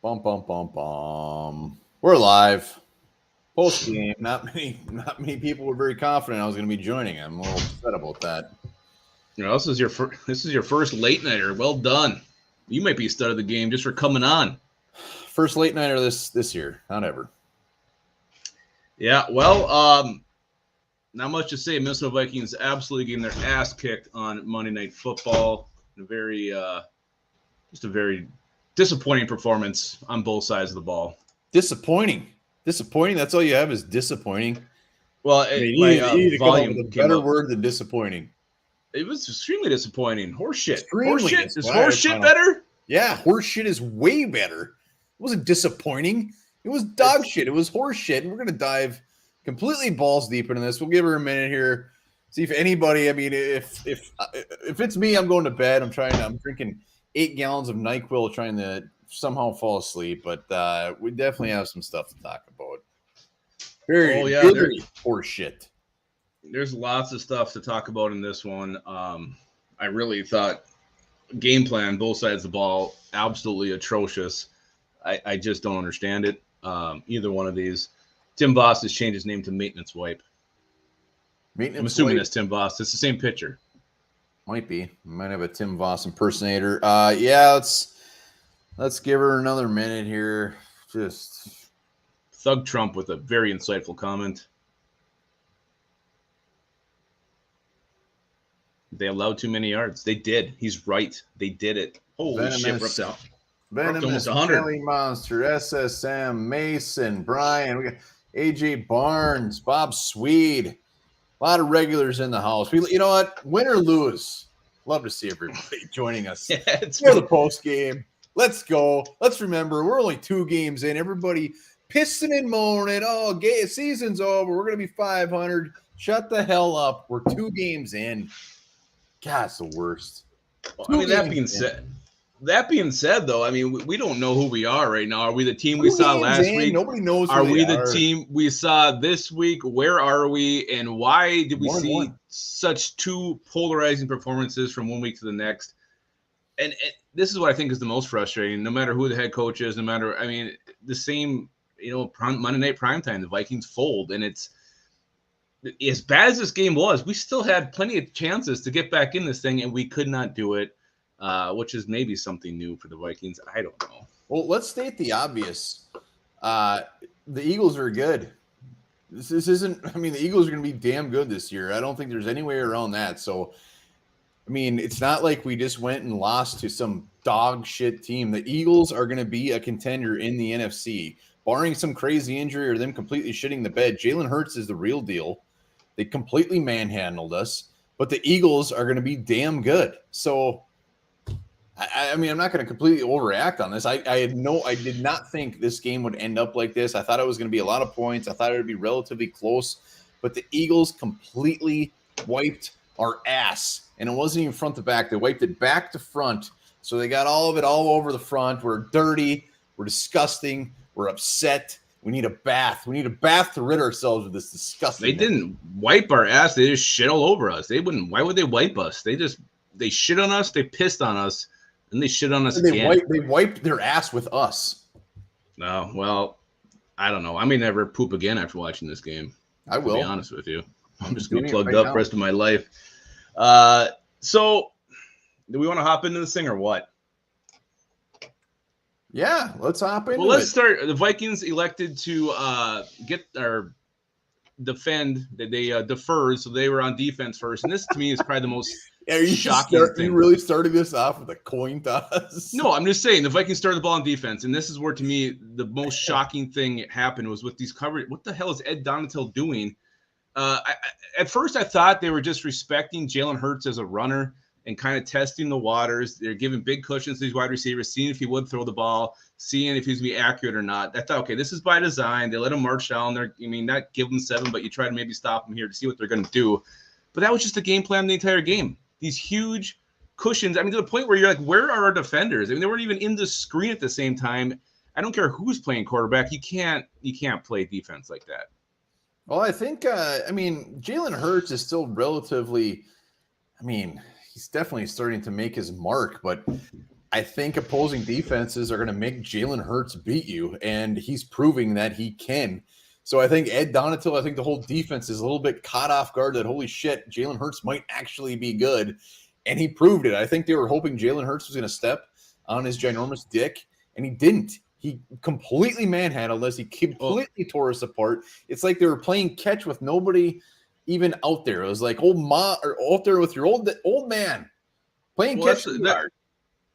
Bum, bum, bum, bum. We're live. Post game. Not many people were very confident I was going to be joining. I'm a little upset about that. You know, this is your first late nighter. Well done. You might be a stud of the game just for coming on. First late nighter this year, not ever. Yeah, well, not much to say. Minnesota Vikings absolutely getting their ass kicked on Monday Night Football. Just a very disappointing performance on both sides of the ball. Disappointing. That's all you have is disappointing. Well, you need to come up with a better word than disappointing. It was extremely disappointing. Horseshit. Extremely Horseshit. Is horseshit better? Yeah, horseshit is way better. It wasn't disappointing. It was dog shit. It was horseshit. And we're going to dive completely balls deep into this. We'll give her a minute here. See if anybody, I mean, if it's me, I'm going to bed. I'm drinking 8 gallons of NyQuil trying to somehow fall asleep. But we definitely have some stuff to talk about. Very horseshit. There's lots of stuff to talk about in this one. I really thought game plan, both sides of the ball, absolutely atrocious. I just don't understand it. Either one of these. Tim Voss has changed his name to Maintenance Wipe. I'm assuming that's Tim Voss. It's the same pitcher. Might be. Might have a Tim Voss impersonator. Yeah, let's give her another minute here. Just Thug Trump with a very insightful comment. They allowed too many yards. They did. He's right. They did it. Holy shit, we're up to Venomous, Kelly Monster, SSM, Mason, Brian, we got AJ Barnes, Bob Swede. A lot of regulars in the house. You know what? Win or lose, love to see everybody joining us for the post game. Let's go. Let's remember, we're only 2 games in. Everybody pissing and moaning. Oh, season's over. We're going to be 500. Shut the hell up. We're 2 games in. God, it's the worst. Well, I mean, that being said, though, I mean, we don't know who we are right now. Are we the team we saw last week? Nobody knows. Are we the team we saw this week? Where are we? And why did we see such 2 polarizing performances from one week to the next? And this is what I think is the most frustrating. No matter who the head coach is, the same, Monday Night Primetime, the Vikings fold, and it's as bad as this game was, we still had plenty of chances to get back in this thing, and we could not do it, which is maybe something new for the Vikings. I don't know. Well, let's state the obvious. The Eagles are good. This isn't – the Eagles are going to be damn good this year. I don't think there's any way around that. So, it's not like we just went and lost to some dog shit team. The Eagles are going to be a contender in the NFC. Barring some crazy injury or them completely shitting the bed, Jalen Hurts is the real deal. They completely manhandled us, but the Eagles are going to be damn good. So, I'm not going to completely overreact on this. I did not think this game would end up like this. I thought it was going to be a lot of points. I thought it would be relatively close, but the Eagles completely wiped our ass, and it wasn't even front to back. They wiped it back to front, so they got all of it all over the front. We're dirty. We're disgusting. We're upset. We need a bath. We need a bath to rid ourselves of this disgusting. They didn't wipe our ass. They just shit all over us. They wouldn't. Why would they wipe us? They shit on us. They pissed on us, and they shit on us again. They wiped their ass with us. No, well, I don't know. I may never poop again after watching this game. I will. To be honest with you, I'm just gonna plug up the rest of my life. So, do we want to hop into this thing or what? Yeah, let's hop into it. Well, let's start. The Vikings elected to defend. They deferred, so they were on defense first. And this, to me, is probably the most shocking thing. Are you really starting this off with a coin toss? No, I'm just saying the Vikings started the ball on defense, and this is where, to me, the most shocking thing happened was with these coverage. What the hell is Ed Donatel doing? At first, I thought they were just respecting Jalen Hurts as a runner and kind of testing the waters. They're giving big cushions to these wide receivers, seeing if he would throw the ball, seeing if he's going to be accurate or not. I thought, okay, this is by design. They let him march down there. Not give them 7, but you try to maybe stop them here to see what they're going to do. But that was just the game plan the entire game. These huge cushions. To the point where you're like, where are our defenders? They weren't even in the screen at the same time. I don't care who's playing quarterback. You can't play defense like that. Well, I think, Jalen Hurts is still relatively, he's definitely starting to make his mark, but I think opposing defenses are going to make Jalen Hurts beat you, and he's proving that he can. So I think Ed Donatil, I think the whole defense is a little bit caught off guard that, holy shit, Jalen Hurts might actually be good. And he proved it. I think they were hoping Jalen Hurts was going to step on his ginormous dick, and he didn't. He completely manhandled us. He completely tore us apart. It's like they were playing catch with nobody even out there. It was like old ma or out there with your old man playing catch.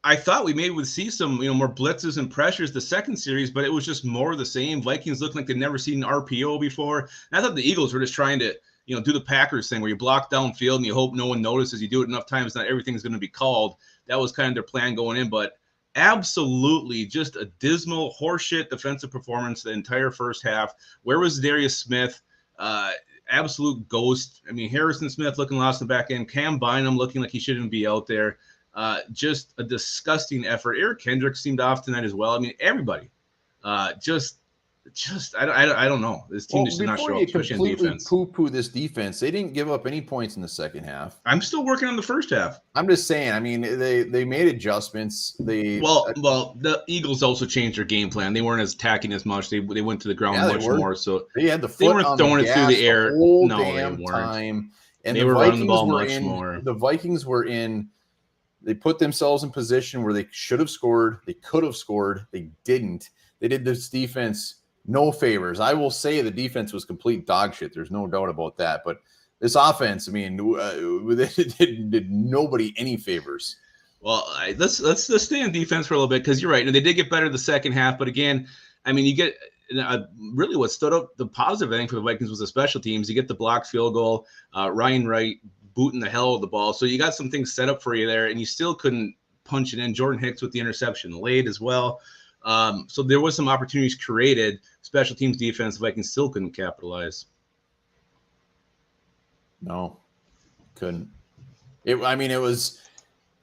I thought we maybe would see some, more blitzes and pressures the second series, but it was just more of the same. Vikings looked like they'd never seen an RPO before. And I thought the Eagles were just trying to, do the Packers thing where you block downfield and you hope no one notices. You do it enough times, not everything's going to be called. That was kind of their plan going in, but absolutely just a dismal horseshit defensive performance the entire first half. Where was Darius Smith? Absolute ghost. I mean, Harrison Smith looking lost in the back end. Cam Bynum looking like he shouldn't be out there. Just a disgusting effort. Eric Kendricks seemed off tonight as well. I mean, everybody. I don't know. This team just did not show up, especially on defense. Poo-poo this defense. They didn't give up any points in the second half. I'm still working on the first half. I'm just saying. I mean, they made adjustments. Well, the Eagles also changed their game plan. They weren't as attacking as much. They went to the ground much more. So they had the foot they weren't throwing it through the air. No, they weren't. Time. And they were running the ball much more. The Vikings were in. They put themselves in position where they should have scored. They could have scored. They didn't. They did this defense no favors. I will say the defense was complete dog shit. There's no doubt about that. But this offense, I mean, they did nobody any favors. Well, let's stay on defense for a little bit because you're right. And they did get better the second half. But again, I mean, you get really what stood up the positive thing for the Vikings was the special teams. You get the blocked field goal. Ryan Wright booting the hell of the ball. So you got some things set up for you there, and you still couldn't punch it in. Jordan Hicks with the interception late as well. So there was some opportunities created. Special teams defense, Vikings still couldn't capitalize. No, couldn't. It was.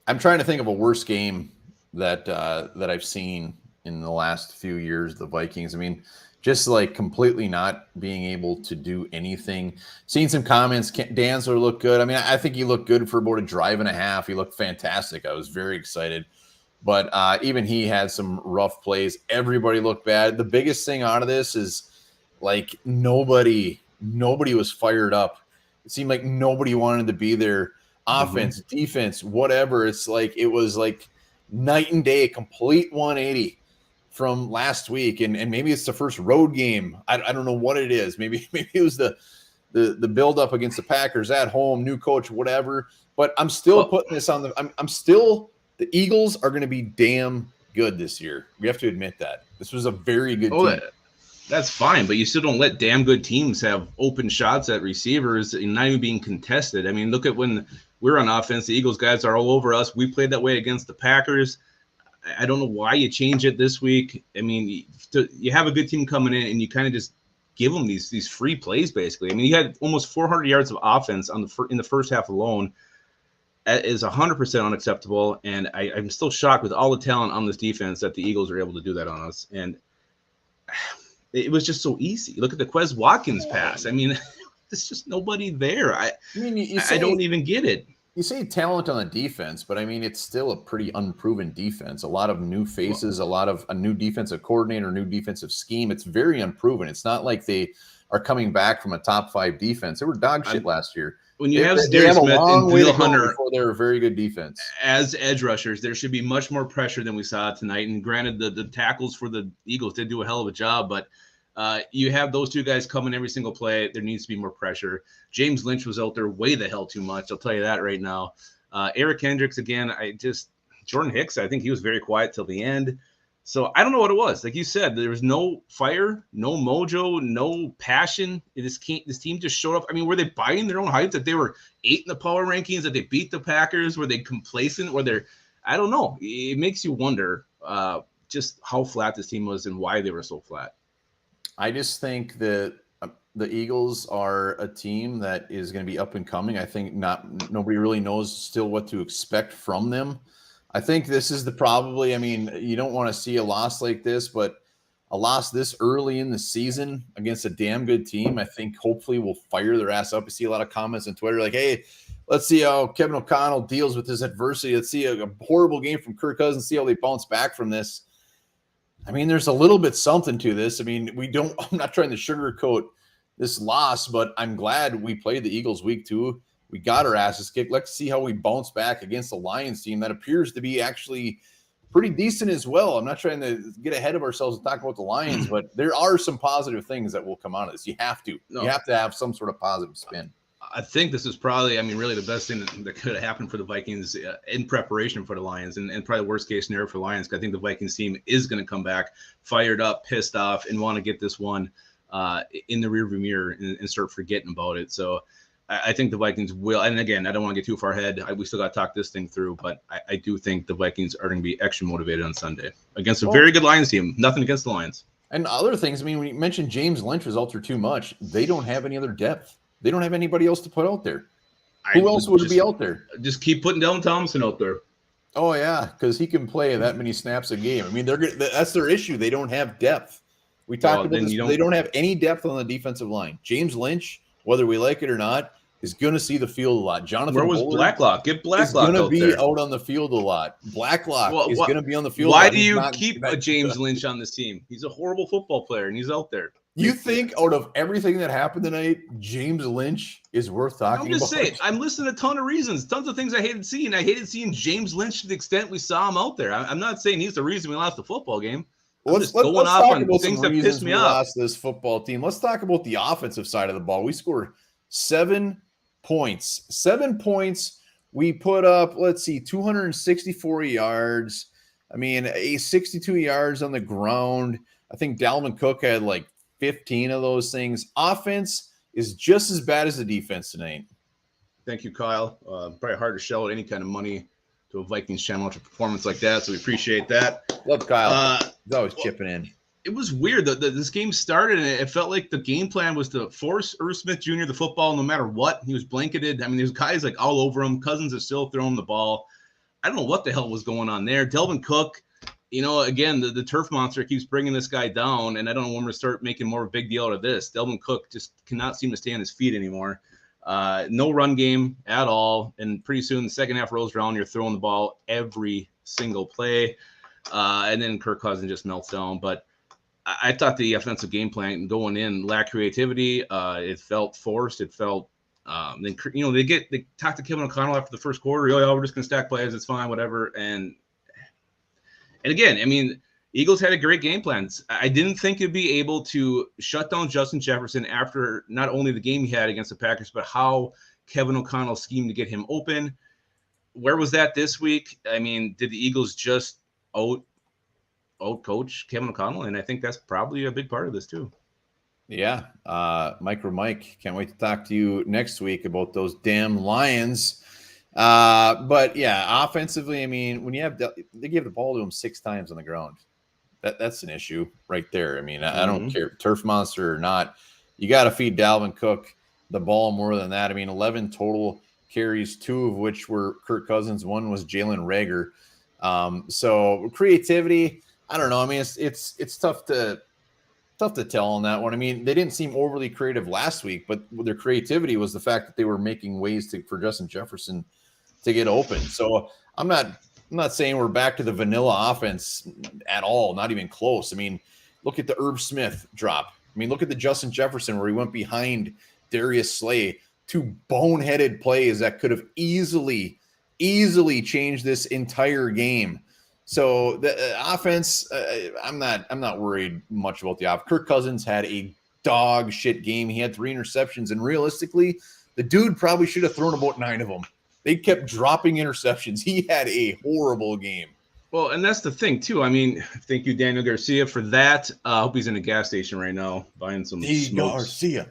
I'm trying to think of a worse game that I've seen in the last few years. The Vikings. I mean, just like completely not being able to do anything. Seen some comments. Danzler looked good. I mean, I think he looked good for about a drive and a half. He looked fantastic. I was very excited. But even he had some rough plays. Everybody looked bad. The biggest thing out of this is like nobody was fired up. It seemed like nobody wanted to be there. Offense, defense, whatever. It's like it was like night and day, complete 180 from last week. And maybe it's the first road game. I don't know what it is. Maybe it was the build up against the Packers at home, new coach, whatever. But I'm still putting this on the Eagles are going to be damn good this year. We have to admit that. This was a very good team. That's fine, but you still don't let damn good teams have open shots at receivers and not even being contested. I mean, look at when we're on offense, the Eagles guys are all over us. We played that way against the Packers. I don't know why you change it this week. I mean, you have a good team coming in and you kind of just give them these free plays, basically. I mean, you had almost 400 yards of offense in the first half alone. That is 100% unacceptable, and I'm still shocked with all the talent on this defense that the Eagles are able to do that on us. And it was just so easy. Look at the Quez Watkins pass. I mean, there's just nobody there. I don't even get it. You say talent on the defense, but I mean, it's still a pretty unproven defense. A lot of new faces, a new defensive coordinator, new defensive scheme. It's very unproven. It's not like they are coming back from a top 5 defense. They were dog shit last year. When you have Darius Smith and Danielle Hunter, they're a very good defense as edge rushers, there should be much more pressure than we saw tonight. And granted, the tackles for the Eagles did do a hell of a job, but you have those two guys coming every single play. There needs to be more pressure. James Lynch was out there way the hell too much. I'll tell you that right now. Eric Kendricks again. Jordan Hicks. I think he was very quiet till the end. So I don't know what it was. Like you said, there was no fire, no mojo, no passion. This team just showed up. I mean, were they buying their own hype that they were 8 in the power rankings, that they beat the Packers? Were they complacent? I don't know. It makes you wonder just how flat this team was and why they were so flat. I just think that the Eagles are a team that is going to be up and coming. I think nobody really knows still what to expect from them. I think this is I mean, you don't want to see a loss like this, but a loss this early in the season against a damn good team, I think hopefully will fire their ass up. I see a lot of comments on Twitter like, hey, Let's see how Kevin O'Connell deals with this adversity. Let's see a horrible game from Kirk Cousins, see how they bounce back from this. I mean, there's a little bit something to this. I mean, I'm not trying to sugarcoat this loss, but I'm glad we played the Eagles week 2. We got our asses kicked. Let's see how we bounce back against the Lions team that appears to be actually pretty decent as well. I'm not trying to get ahead of ourselves and talk about the Lions, but there are some positive things that will come out of this. You have to. No. You have to have some sort of positive spin. I think this is probably, really the best thing that could have happened for the Vikings in preparation for the Lions, and probably the worst case scenario for the Lions. I think the Vikings team is going to come back fired up, pissed off, and want to get this one in the rearview mirror and start forgetting about it. So I think the Vikings will. And again, I don't want to get too far ahead. We still got to talk this thing through, but I do think the Vikings are going to be extra motivated on Sunday against a very good Lions team. Nothing against the Lions. And other things, when you mentioned James Lynch was altered too much, they don't have any other depth. They don't have anybody else to put out there. Who else would be out there? Just keep putting Dylan Thompson out there. Oh, yeah, because he can play that many snaps a game. That's their issue. They don't have depth. We talked about this. They don't have any depth on the defensive line. James Lynch, whether we like it or not, is going to see the field a lot. Jonathan Where was Bullard Blacklock? Get Blacklock out there. He's going to be out on the field a lot. Blacklock is going to be on the field. Why do you keep a James Lynch on this team? He's a horrible football player, and he's out there. You think out of everything that happened tonight, James Lynch is worth talking about? I'm just saying. I'm listing a ton of reasons, tons of things I hated seeing. I hated seeing James Lynch to the extent we saw him out there. I'm not saying he's the reason we lost the football game. Let's talk about things that pissed me off. Lost this football team. Let's talk about the offensive side of the ball. We scored 7 points. 7 points. We put up, 264 yards. 62 yards on the ground. I think Dalvin Cook had 15 of those things. Offense is just as bad as the defense tonight. Thank you, Kyle. Probably hard to shell out any kind of money to a Vikings channel after a performance like that, so we appreciate that. Love Kyle. He's always chipping in. It was weird. This game started, and it felt like the game plan was to force Irv Smith Jr. the football no matter what. He was blanketed. There's guys all over him. Cousins is still throwing the ball. I don't know what the hell was going on there. Delvin Cook, again, the turf monster keeps bringing this guy down, and I don't know when we're going to start making more of a big deal out of this. Delvin Cook just cannot seem to stay on his feet anymore. No run game at all, and pretty soon the second half rolls around, you're throwing the ball every single play, and then Kirk Cousins just melts down. But I thought the offensive game plan going in lacked creativity. It felt forced. It felt they talked to Kevin O'Connell after the first quarter. Oh, yeah, we're just going to stack plays. It's fine, whatever. And again, Eagles had a great game plan. I didn't think it'd be able to shut down Justin Jefferson after not only the game he had against the Packers, but how Kevin O'Connell schemed to get him open. Where was that this week? Did the Eagles just out-coach Kevin O'Connell? And I think that's probably a big part of this too. Yeah. Micro Mike, can't wait to talk to you next week about those damn Lions. But yeah, offensively, when you have they gave the ball to him 6 times on the ground. That's an issue right there. I don't care, turf monster or not. You got to feed Dalvin Cook the ball more than that. 11 total carries, 2 of which were Kirk Cousins. 1 was Jalen Reagor. So creativity, I don't know. It's tough to tell on that one. They didn't seem overly creative last week, but their creativity was the fact that they were making ways for Justin Jefferson to get open. So I'm not saying we're back to the vanilla offense at all, not even close. Look at the Irv Smith drop. Look at the Justin Jefferson where he went behind Darius Slay. 2 boneheaded plays that could have easily changed this entire game. So the offense, I'm not worried much about the offense. Kirk Cousins had a dog shit game. He had 3 interceptions, and realistically, the dude probably should have thrown about 9 of them. They kept dropping interceptions. He had a horrible game. Well, and that's the thing too. Thank you, Daniel Garcia, for that. I hope he's in a gas station right now buying some Garcia.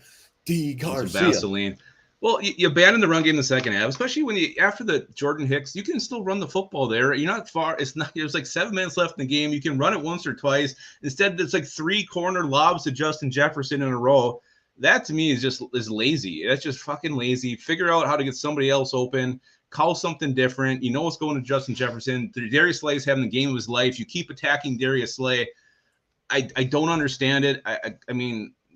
Some Vaseline. Well, you abandoned the run game in the second half, especially after the Jordan Hicks, you can still run the football there. You're not far. There's 7 minutes left in the game. You can run it once or twice. Instead, it's 3 corner lobs to Justin Jefferson in a row. That to me is lazy. That's just fucking lazy. Figure out how to get somebody else open. Call something different. You know what's going to Justin Jefferson. Darius Slay's having the game of his life. You keep attacking Darius Slay. I don't understand it.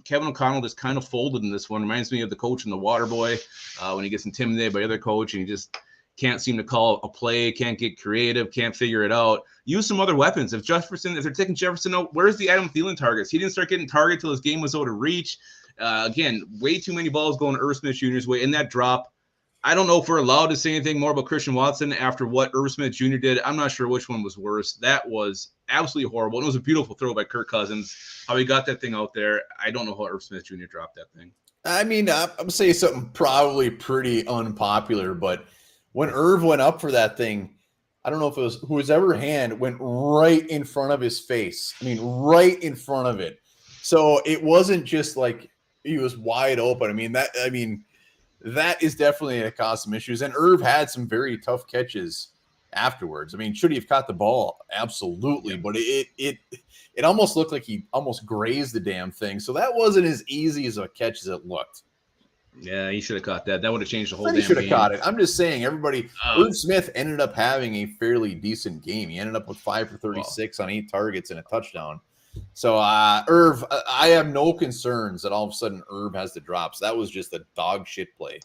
Kevin O'Connell just kind of folded in this one. Reminds me of the coach in The Waterboy when he gets intimidated by the other coach and he just can't seem to call a play, can't get creative, can't figure it out. Use some other weapons. If they're taking Jefferson out, where's the Adam Thielen targets? He didn't start getting targeted till his game was out of reach. Again, way too many balls going Irv Smith Jr.'s way in that drop. I don't know if we're allowed to say anything more about Christian Watson after what Irv Smith Jr. did. I'm not sure which one was worse. That was absolutely horrible. And it was a beautiful throw by Kirk Cousins. How he got that thing out there, I don't know how Irv Smith Jr. dropped that thing. I mean, I'm saying something probably pretty unpopular, but when Irv went up for that thing, I don't know if it was whoever hand went right in front of his face. I mean, right in front of it. So it wasn't just like he was wide open. I mean, that is definitely going to cause some issues. And Irv had some very tough catches afterwards. I mean, should he have caught the ball? Absolutely. But it almost looked like he almost grazed the damn thing. So that wasn't as easy as a catch as it looked. Yeah, he should have caught that. That would have changed the whole damn game. He should have caught it. I'm just saying, Irv Smith ended up having a fairly decent game. He ended up with 5 for 36 on 8 targets and a touchdown. So, Irv, I have no concerns that all of a sudden Irv has the drops. That was just a dog shit play.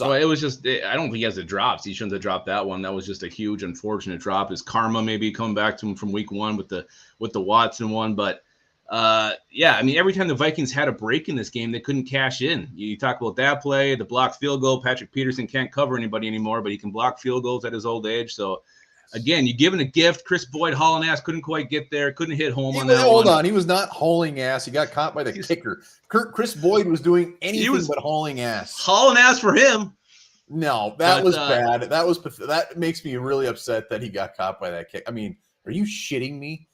Well, it was just, I don't think he has the drops. He shouldn't have dropped that one. That was just a huge, unfortunate drop. His karma maybe coming back to him from week 1 with the Watson one. But, yeah, I mean, every time the Vikings had a break in this game, they couldn't cash in. You talk about that play, the blocked field goal. Patrick Peterson can't cover anybody anymore, but he can block field goals at his old age. So, again, you given a gift. Chris Boyd hauling ass, couldn't quite get there, couldn't hit home on that Hold on, he was not hauling ass. He got caught by the kicker. Chris Boyd was doing anything but hauling ass. Hauling ass for him. No, that was bad. That makes me really upset that he got caught by that kick. I mean, are you shitting me?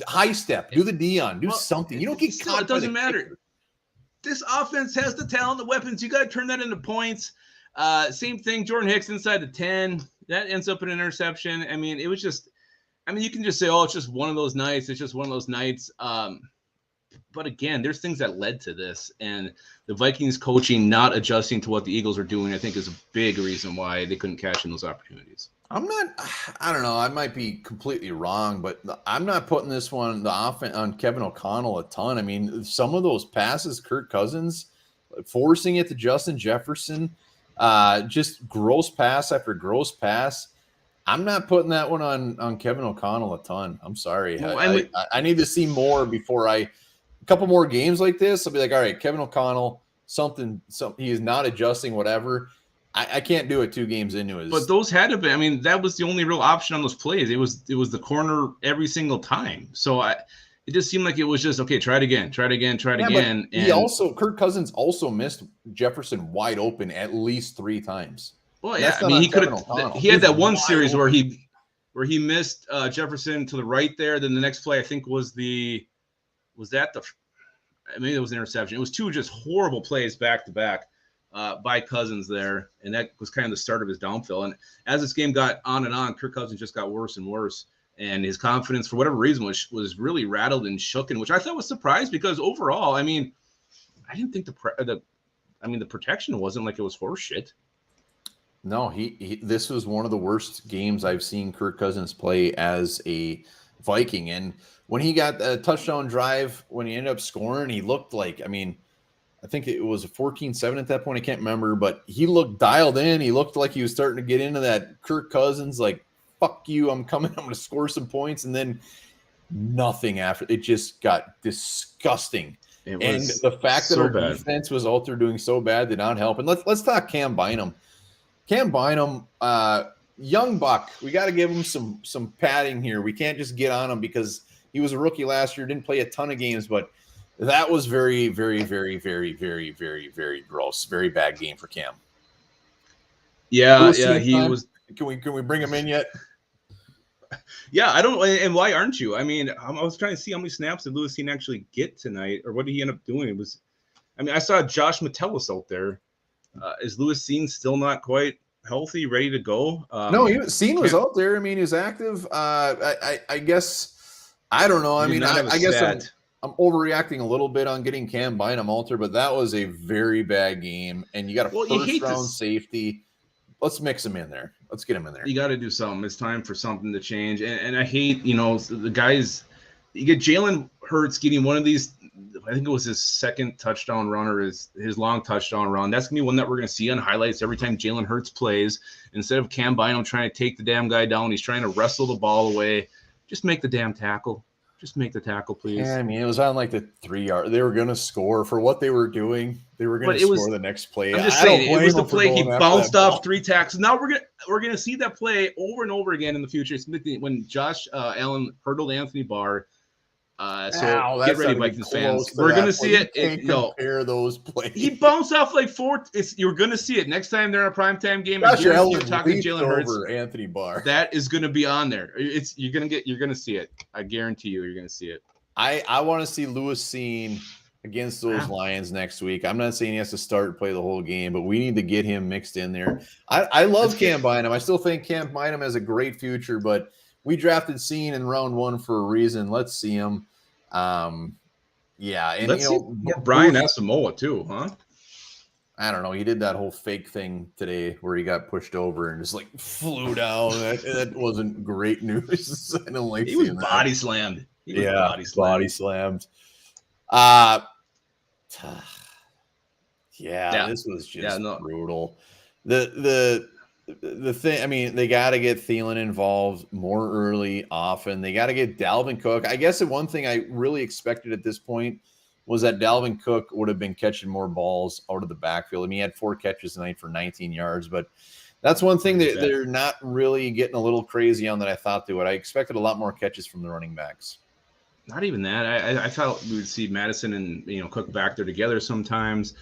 High step, do the Dion, do something. You don't get caught. It doesn't matter. This offense has the talent, the weapons. You got to turn that into points. Same thing. Jordan Hicks inside the 10. That ends up in an interception. I mean, it was just. I mean, you can just say, "Oh, it's just one of those nights." It's just one of those nights. But again, there's things that led to this, and the Vikings coaching not adjusting to what the Eagles are doing, I think, is a big reason why they couldn't cash in those opportunities. I don't know. I might be completely wrong, but I'm not putting this one, the offense, on Kevin O'Connell a ton. I mean, some of those passes, Kirk Cousins, forcing it to Justin Jefferson, just gross pass after gross pass. I'm not putting that one on Kevin O'Connell a ton. I'm sorry. Well, I need to see more before a couple more games like this. I'll be like, all right, Kevin O'Connell, something he is not adjusting, whatever. I can't do it 2 games into it. But those had to be. I mean, that was the only real option on those plays. It was the corner every single time. So it just seemed like it was just okay. Try it again. And Kirk Cousins also missed Jefferson wide open at least 3 times. Well, yeah. I mean, he could have. He had that one series where he missed Jefferson to the right there. Then the next play, I think, maybe it was an interception. It was 2 just horrible plays back to back. By Cousins there, and that was kind of the start of his downfall. And as this game got on and on, Kirk Cousins just got worse and worse, and his confidence, for whatever reason, was really rattled and shooken, which I thought was surprised because overall, I mean, I didn't think the protection wasn't like it was horse shit. No, this was one of the worst games I've seen Kirk Cousins play as a Viking, and when he got a touchdown drive, when he ended up scoring, he looked like, I mean, I think it was a 14-7 at that point. I can't remember, but he looked dialed in. He looked like he was starting to get into that Kirk Cousins, like, fuck you, I'm coming, I'm going to score some points. And then nothing after. It just got disgusting. And the fact that our defense was out there doing so bad did not help. And let's talk Cam Bynum. Cam Bynum, young buck. We got to give him some padding here. We can't just get on him because he was a rookie last year, didn't play a ton of games, but that was very, very, very, very, very, very, very gross. Very bad game for Cam. Yeah, he was. Can we bring him in yet? Yeah, I don't. And why aren't you? I mean, I was trying to see how many snaps did Lewis Cine actually get tonight, or what did he end up doing? I saw Josh Metellus out there. Is Lewis Cine still not quite healthy, ready to go? No, Cine was out there. I mean, he was active. I guess I don't know. I mean, I guess I'm overreacting a little bit on getting Cam Bynum alter, but that was a very bad game. And you got a first-round safety. Let's mix him in there. Let's get him in there. You got to do something. It's time for something to change. And I hate, the guys. You get Jalen Hurts getting one of these I think it was his second touchdown run or his long touchdown run. That's going to be one that we're going to see on highlights every time Jalen Hurts plays. Instead of Cam Bynum trying to take the damn guy down, he's trying to wrestle the ball away. Just make the damn tackle. Just make the tackle, please. Yeah, I mean, it was on like the 3 yard. They were going to score for what they were doing. They were going to score the next play. I'm just saying, it was the play he bounced off 3 tackles. Now we're gonna see that play over and over again in the future. It's when Josh Allen hurdled Anthony Barr. So get ready, Vikings fans. We're gonna see it. Compare those plays. He bounced off like 4. You're gonna see it next time they're in a primetime game. Josh Allen you're talking Jalen Hurts over Anthony Barr. That is gonna be on there. You're gonna see it. I guarantee you're gonna see it. I want to see Lewis Cine against those Lions next week. I'm not saying he has to start and play the whole game, but we need to get him mixed in there. I love Cam Bynum. I still think Cam Bynum has a great future, but we drafted Cine in round 1 for a reason. Let's see him. Yeah, and let's see Brian Asamoah too, huh? I don't know. He did that whole fake thing today where he got pushed over and just like flew down. That wasn't great news. I don't like. He was body slammed. Body slammed. This was just brutal. The thing, I mean, they got to get Thielen involved more early, often. They got to get Dalvin Cook. I guess the one thing I really expected at this point was that Dalvin Cook would have been catching more balls out of the backfield. I mean, he had 4 catches tonight for 19 yards, but that's one thing that they're not really getting a little crazy on that I thought they would. I expected a lot more catches from the running backs. Not even that. I thought we would see Madison and Cook back there together sometimes.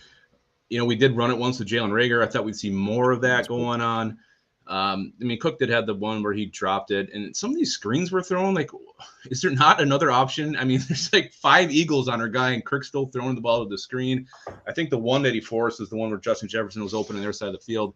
We did run it once with Jalen Reagor. I thought we'd see more of that going on. I mean, Cook did have the one where he dropped it, and some of these screens were thrown. Like, is there not another option? I mean, there's like 5 Eagles on our guy, and Kirk's still throwing the ball to the screen. I think the one that he forced was the one where Justin Jefferson was open on their side of the field.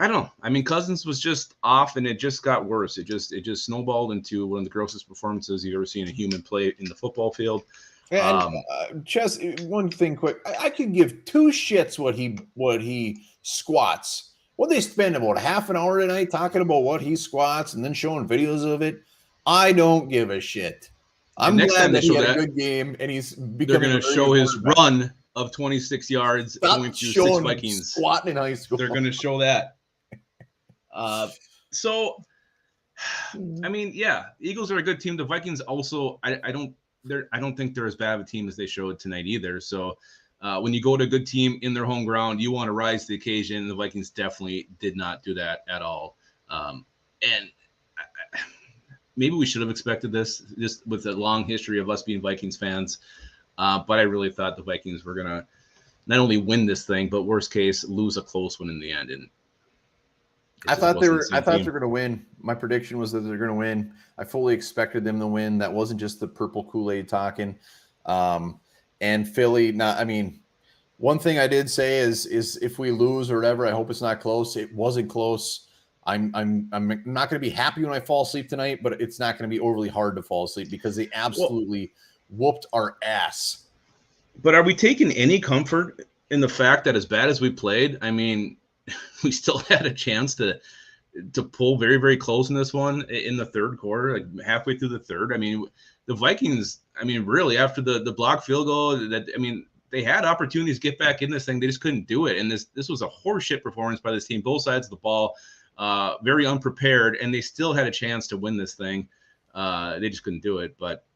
I don't know. I mean, Cousins was just off, and it just got worse. It just snowballed into one of the grossest performances you've ever seen a human play in the football field. And Chess, one thing quick. I could give 2 shits what he squats. What they spend about half an hour tonight talking about what he squats and then showing videos of it. I don't give a shit. I'm glad that he had a good game, and they're going to show his run of 26 yards going through 6 Vikings squatting in high school. They're going to show that. So, I mean, yeah, Eagles are a good team. The Vikings also, I don't think they're as bad of a team as they showed tonight either. So when you go to a good team in their home ground, you want to rise to the occasion. The Vikings definitely did not do that at all. And maybe we should have expected this, just with a long history of us being Vikings fans. But I really thought the Vikings were going to not only win this thing, but worst case, lose a close one in the end. And I thought they were going to win. My prediction was that they're going to win. I fully expected them to win. That wasn't just the purple Kool-Aid talking. And Philly, one thing I did say is if we lose or whatever, I hope it's not close. It wasn't close. I'm not going to be happy when I fall asleep tonight, but it's not going to be overly hard to fall asleep because they absolutely whooped our ass. But are we taking any comfort in the fact that as bad as we played, I mean, we still had a chance to pull very, very close in this one in the third quarter, like halfway through the third. I mean, the Vikings, really, after the block field goal, they had opportunities to get back in this thing. They just couldn't do it. And this was a horseshit performance by this team, both sides of the ball, very unprepared, and they still had a chance to win this thing. They just couldn't do it. But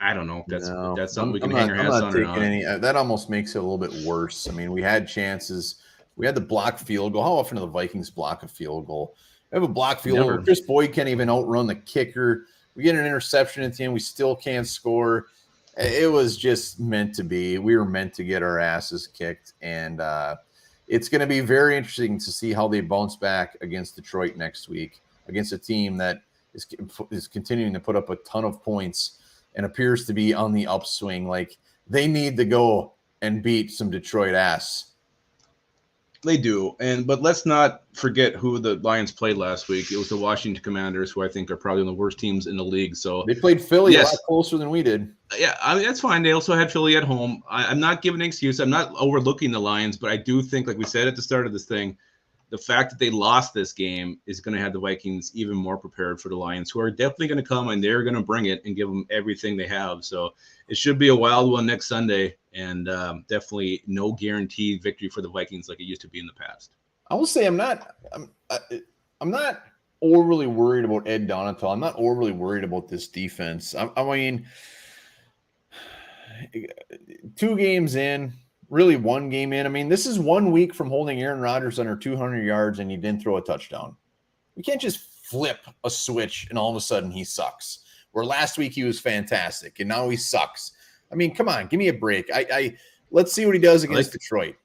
I don't know if that's something we can hang our hats on or not. That almost makes it a little bit worse. I mean, we had chances. We had the block field goal. How often do the Vikings block a field goal? We have a block field goal. Chris Boyd can't even outrun the kicker. We get an interception at the end. We still can't score. It was just meant to be. We were meant to get our asses kicked. And it's going to be very interesting to see how they bounce back against Detroit next week, against a team that is continuing to put up a ton of points and appears to be on the upswing. Like, they need to go and beat some Detroit ass. They do, but let's not forget who the Lions played last week. It was the Washington Commanders, who I think are probably one of the worst teams in the league. So they played Philly a lot closer than we did. Yeah, that's fine. They also had Philly at home. I'm not giving an excuse. I'm not overlooking the Lions, but I do think, like we said at the start of this thing, the fact that they lost this game is going to have the Vikings even more prepared for the Lions, who are definitely going to come and they're going to bring it and give them everything they have. So it should be a wild one next Sunday, and definitely no guaranteed victory for the Vikings like it used to be in the past. I will say I'm not overly worried about Ed Donatel. I'm not overly worried about this defense. I mean, 2 games in, really 1 game in. I mean, this is 1 week from holding Aaron Rodgers under 200 yards and he didn't throw a touchdown. We can't just flip a switch and all of a sudden he sucks. Where last week he was fantastic and now he sucks. I mean, come on, give me a break. Let's see what he does against Detroit.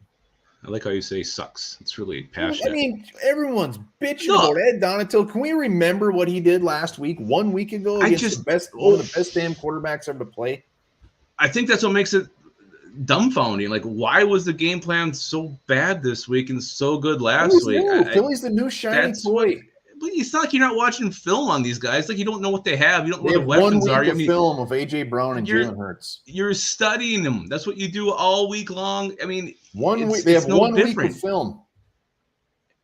I like how you say sucks. It's really passionate. I mean, everyone's bitching about Ed Donatel. Can we remember what he did last week, 1 week ago, against one of the best damn quarterbacks ever to play? I think that's what makes it dumbfounding. Like, why was the game plan so bad this week and so good last week? Philly's the new shiny toy. But it's not like you're not watching film on these guys. Like, you don't know what they have. You don't know what the weapons are. I mean, film of A.J. Brown and Jalen Hurts. You're studying them. That's what you do all week long. I mean, 1 week. They have no 1 week of film.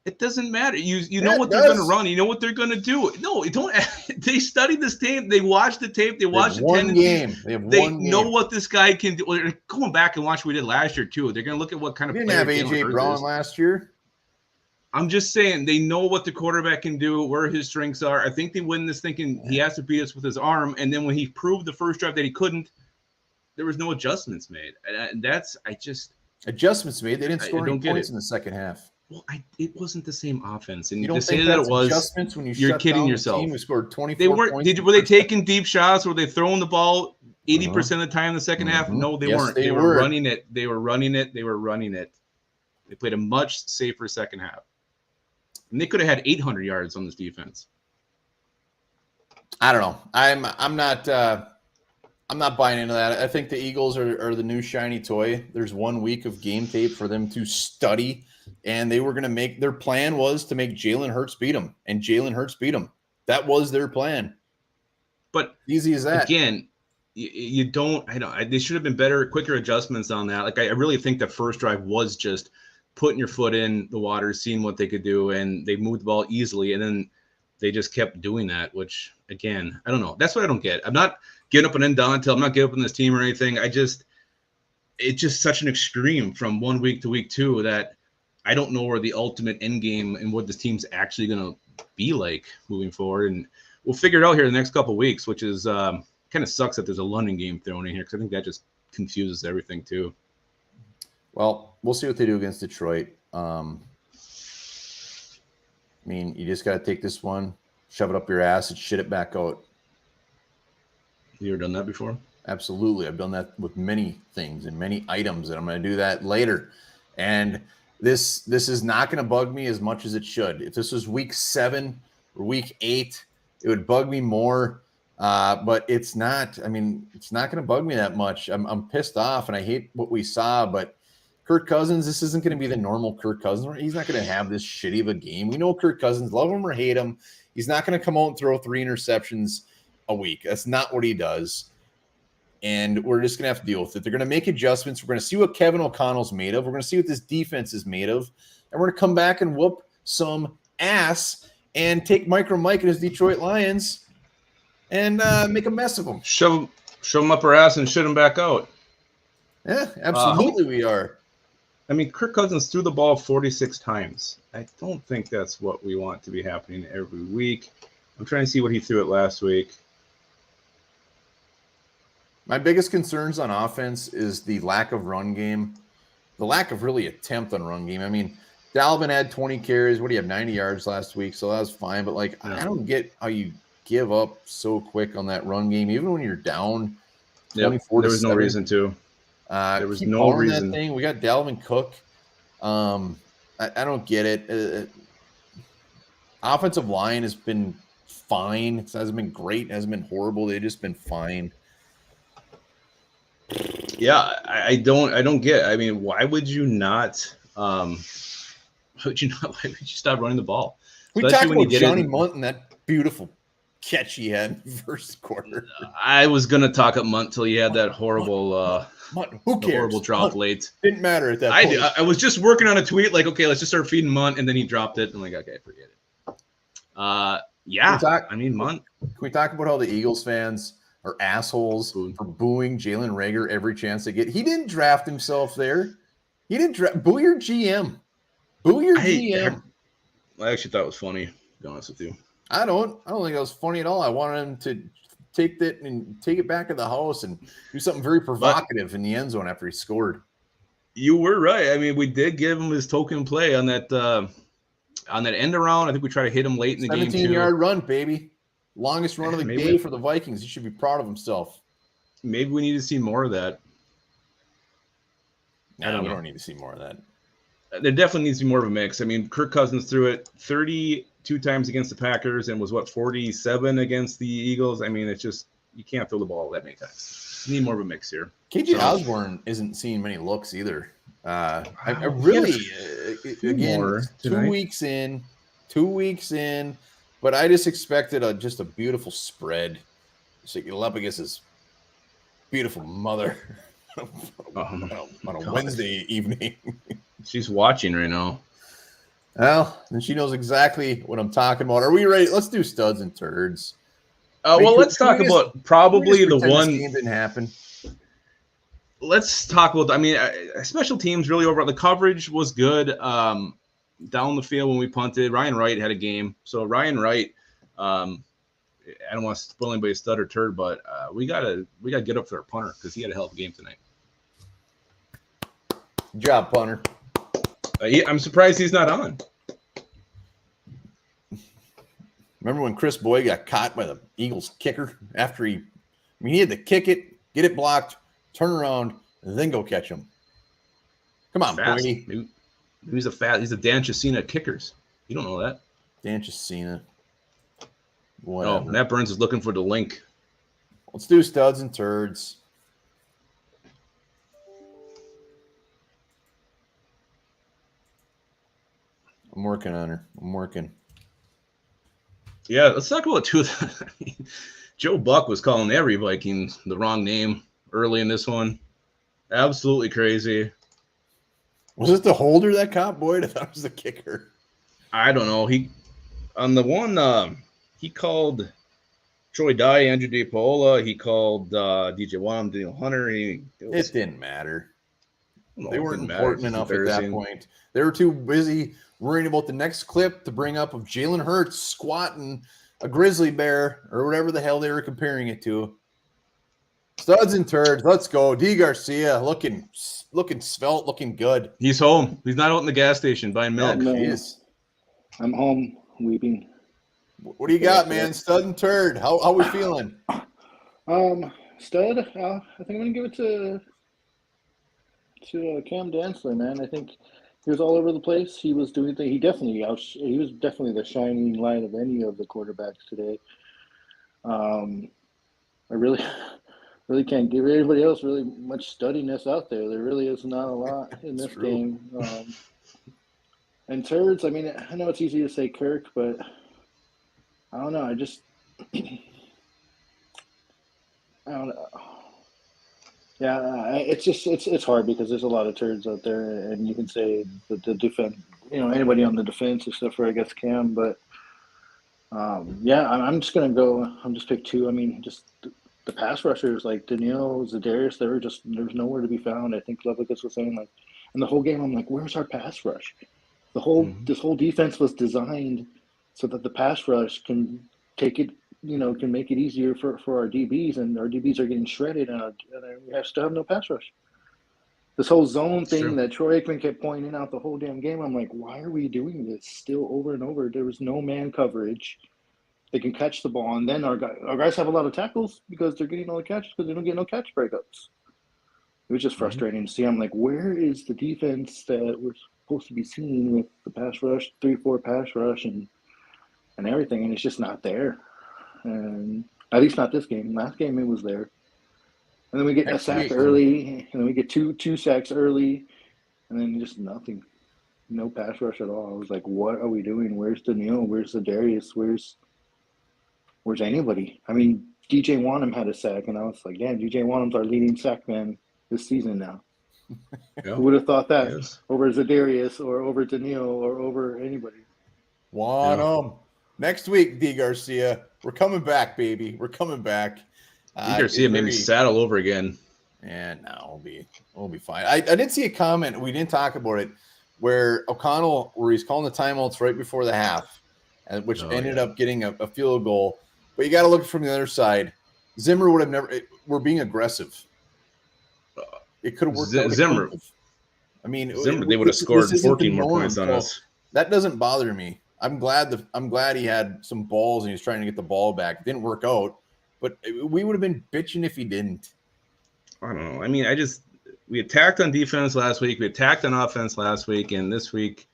It doesn't matter. You know what they're going to run. You know what they're going to do. No, don't. They study this tape. They watch the tape. They watch the tendencies. They know what this guy can do. Well, going back and watch what we did last year too. They're going to look at what kind of. Didn't have A.J. Brown last year. I'm just saying they know what the quarterback can do, where his strengths are. I think they win this thinking he has to beat us with his arm. And then when he proved the first drive that he couldn't, there was no adjustments made. And adjustments made. They didn't score any points in the second half. Well, it wasn't the same offense. And you don't to say think that that's it was adjustments when you're kidding yourself. The team who scored 24 points. Were they taking deep shots? Were they throwing the ball 80% of the time in the second half? No, they weren't. They were running it. They were running it. They were running it. They played a much safer second half. And they could have had 800 yards on this defense. I don't know. I'm not buying into that. I think the Eagles are the new shiny toy. There's 1 week of game tape for them to study, and they were going to make their plan was to make Jalen Hurts beat them, and Jalen Hurts beat them. That was their plan. But easy as that. Again, you don't. They should have been better, quicker adjustments on that. Like I really think the first drive was just putting your foot in the water, seeing what they could do, and they moved the ball easily, and then they just kept doing that, which, again, I don't know. That's what I don't get. I'm not giving up on Donatel. I'm not giving up on this team or anything. It's just such an extreme from 1 week to week 2 that I don't know where the ultimate end game and what this team's actually going to be like moving forward. And we'll figure it out here in the next couple of weeks, which is kind of sucks that there's a London game thrown in here because I think that just confuses everything too. Well, we'll see what they do against Detroit. I mean, you just got to take this one, shove it up your ass, and shit it back out. You ever done that before? Absolutely. I've done that with many things and many items, and I'm going to do that later. And this is not going to bug me as much as it should. If this was week 7 or week 8, it would bug me more. But it's not. I mean, it's not going to bug me that much. I'm pissed off, and I hate what we saw, but Kirk Cousins, this isn't going to be the normal Kirk Cousins. He's not going to have this shitty of a game. We know Kirk Cousins, love him or hate him. He's not going to come out and throw 3 interceptions a week. That's not what he does. And we're just going to have to deal with it. They're going to make adjustments. We're going to see what Kevin O'Connell's made of. We're going to see what this defense is made of. And we're going to come back and whoop some ass and take Micro Mike and his Detroit Lions and make a mess of them. Shove them up our ass and shit them back out. Yeah, absolutely we are. I mean, Kirk Cousins threw the ball 46 times. I don't think that's what we want to be happening every week. I'm trying to see what he threw it last week. My biggest concerns on offense is the lack of run game, the lack of really attempt on run game. I mean, Dalvin had 20 carries. What do you have, 90 yards last week? So that was fine. But, I don't get how you give up so quick on that run game, even when you're down 24 There was no reason to. There was no reason. That thing. We got Dalvin Cook. I don't get it. Offensive line has been fine. It hasn't been great. It hasn't been horrible. They've just been fine. Yeah, I don't get it. I mean, why would you not? Why would you stop running the ball? We talked about Johnny Munt and that beautiful catch he had in the first quarter. I was gonna talk up Munt till he had that horrible, Who cares? horrible drop late. Didn't matter at that point. I was just working on a tweet like, okay, let's just start feeding Munt, and then he dropped it. I'm like, okay, forget it. Yeah, I mean Munt. Can we talk about how the Eagles fans are assholes for booing Jalen Reagor every chance they get? He didn't draft himself there. He didn't draft. Boo your GM. Boo your GM. I actually thought it was funny, to be honest with you. I don't think it was funny at all. I wanted him to take that and take it back to the house and do something very provocative in the end zone after he scored. You were right. I mean, we did give him his token play on that end around. I think we tried to hit him late in the game too. 17-yard run, baby. Longest run of the day for the Vikings. He should be proud of himself. Maybe we need to see more of that. I don't know. We don't need to see more of that. There definitely needs to be more of a mix. I mean, Kirk Cousins threw it 32 times against the Packers and was 47 against the Eagles. I mean, it's just you can't throw the ball that many times. You need more of a mix here. KJ Osborne isn't seeing many looks either. I really again 2 weeks in, but I just expected just a beautiful spread. So you up against his beautiful mother on a Wednesday evening. She's watching right now. Well, and she knows exactly what I'm talking about. Are we ready? Let's do studs and turds. Let's talk about probably the one. This game didn't happen. Let's talk about. I mean, special teams really over. The coverage was good. Down the field when we punted, Ryan Wright had a game. So Ryan Wright, I don't want to spoil anybody's stud or turd, but we gotta get up for our punter because he had a hell of a game tonight. Good job, punter. I'm surprised he's not on. Remember when Chris Boyd got caught by the Eagles kicker after he had to kick it, get it blocked, turn around, and then go catch him. Come on, Boydie. He's a Dan Chesina at kickers. You don't know that. Dan Chesina. Whatever. Oh, Matt Burns is looking for the link. Let's do studs and turds. I'm working on her. I'm working. Yeah, let's talk about two of them. Joe Buck was calling every Viking the wrong name early in this one. Absolutely crazy. Was it the holder that caught Boyd? I thought it was the kicker. I don't know. He called Troy Dye, Andrew DePaola. He called DJ Wam, Daniel Hunter. It didn't matter. They weren't important enough at that point. They were too busy worrying about the next clip to bring up of Jalen Hurts squatting a grizzly bear or whatever the hell they were comparing it to. Studs and turds. Let's go. D. Garcia looking svelte, looking good. He's home. He's not out in the gas station buying milk. No, I'm home weeping. What do you got, man? Stud and turd. How we feeling? Stud. I think I'm gonna give it to Cam Dantzler, man. I think he was all over the place. He was doing things. He was definitely the shining light of any of the quarterbacks today. I really can't give anybody else really much studiness out there. There really is not a lot in this game. And turds, I mean, I know it's easy to say Kirk, but I don't know. I don't know. Yeah, it's hard because there's a lot of turds out there, and you can say that the defense, anybody on the defense except for I guess Cam, but yeah, I'm just gonna go. I'm just pick two. I mean, just the pass rushers like Danielle, Zadarius, there's nowhere to be found. I think Levikas was saying and the whole game I'm like, where's our pass rush? This whole defense was designed so that the pass rush can take it. Can make it easier for our DBs, and our DBs are getting shredded, and we still have no pass rush. This whole zone thing that Troy Aikman kept pointing out the whole damn game, I'm like, why are we doing this still over and over? There was no man coverage. They can catch the ball, and then our guys have a lot of tackles because they're getting all the catches because they don't get no catch breakups. It was just frustrating to see. I'm like, where is the defense that we're supposed to be seeing with the pass rush, 3-4 pass rush, and everything, and it's just not there. And at least not this game. Last game it was there. And then we get a sack early, and then we get two sacks early, and then just nothing. No pass rush at all. I was like, what are we doing? Where's Daniil? Where's Zadarius? where's anybody? I mean, DJ Wanham had a sack, and I was like, damn, DJ Wanham's our leading sack man this season now. Yeah. Who would have thought that Yes. over Zadarius or over Daniil or over anybody? Next week, D. Garcia. We're coming back, baby. We're coming back. D. Garcia made me sad all over again. And no, we'll be fine. I did see a comment. We didn't talk about it where O'Connell, where he's calling the timeouts right before the half, which ended up getting a field goal. But you got to look from the other side. Zimmer would have never. We're being aggressive. It could have worked out. Zimmer. I mean, Zimmer, they would have scored 14 more points on us. That doesn't bother me. I'm glad he had some balls and he was trying to get the ball back. It didn't work out, but we would have been bitching if he didn't. I don't know. I mean, we attacked on defense last week. We attacked on offense last week, and this week,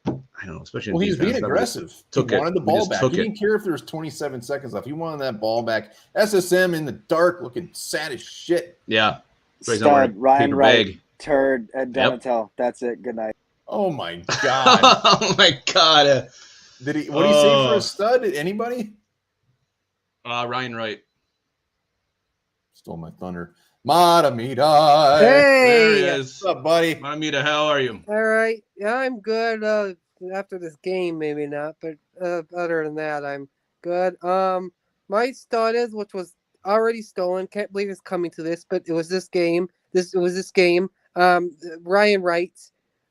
I don't know, especially he was being aggressive. He wanted the ball back. He didn't care if there was 27 seconds left. He wanted that ball back. SSM in the dark, looking sad as shit. Yeah. Stud, Ryan Wright, turd, Ed Donatel. Yep. That's it. Good night. Oh my god. Oh my god. What did he say for a stud? Anybody? Ryan Wright. Stole my thunder. Matamita. Hey, there he is. What's up, buddy? Matamita, how are you? All right. Yeah, I'm good. After this game, maybe not, but other than that, I'm good. My stud is, which was already stolen. Can't believe it's coming to this, but it was this game. Ryan Wright,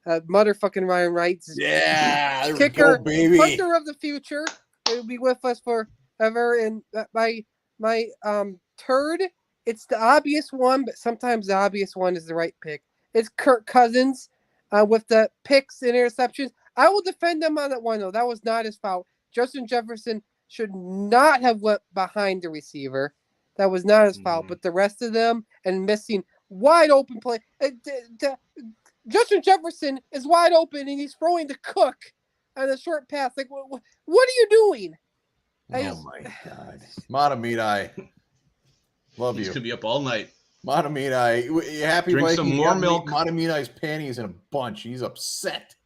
motherfucking Ryan Wright. Yeah, kicker, go, baby. punter of the future. It will be with us forever. And my turd. It's the obvious one, but sometimes the obvious one is the right pick. It's Kirk Cousins with the picks and interceptions. I will defend him on that one, though. That was not his fault. Justin Jefferson should not have went behind the receiver. That was not his fault. But the rest of them and missing wide open play. Justin Jefferson is wide open, and he's throwing to Cook on a short pass. Like, what are you doing? Oh, my God. Matamita. Love you. He's going to be up all night. Matamita, you happy? Drink Viking? some more milk. Matamita's panties in a bunch. He's upset.